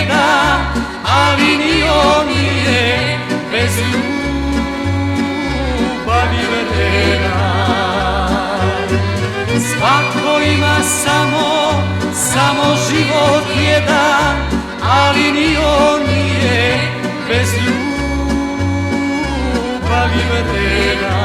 jedan, ali ni on nije bez ljubavi vredan. Svako ima samo život jedan, ali ni on nije bez ljubavi vredan.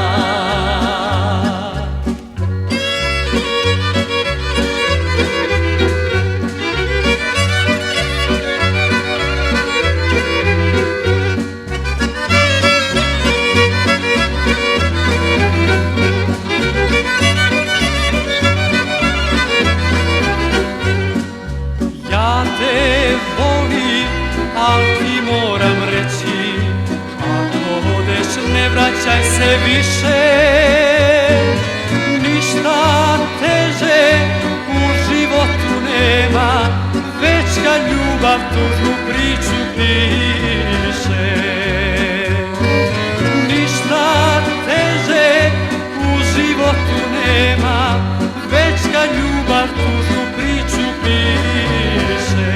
Ja te volim, al ti moram reći, ako odeš ne vraćaj se više. Ništa teže u životu nema, već kad ljubav tužnu priču piše. Ništa teže u životu nema, već kad ljubav tužnu priču piše.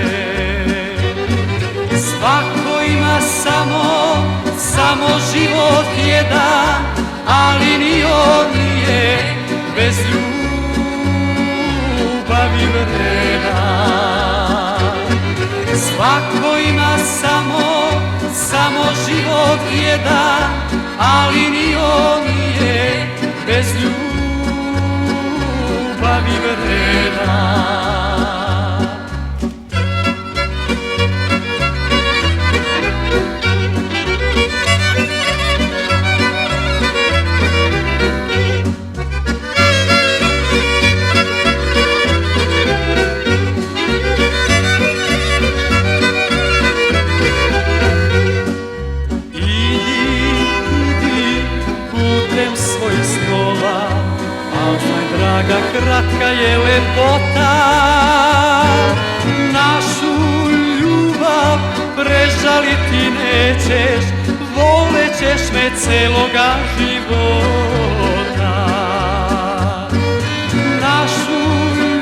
Svako ima samo život jedan, ali ni on nije bez ljubavi vredan. Svako ima samo život jedan, ali ni on nije bez ljubavi vredan. Draga, kratka je lepota, našu ljubav prežaliti nećeš, volećeš me celoga života. Našu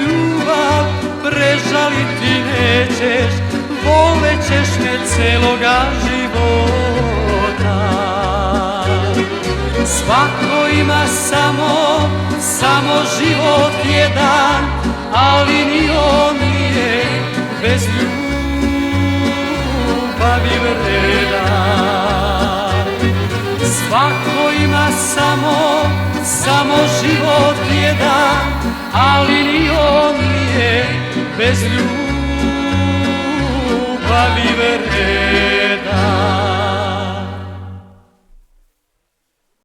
ljubav prežaliti nećeš, volećeš me celoga života. Svako ima samo život jedan, ali ni on nije bez ljubavi vredan. Svako ima samo život jedan, ali ni on nije bez ljubavi vredan.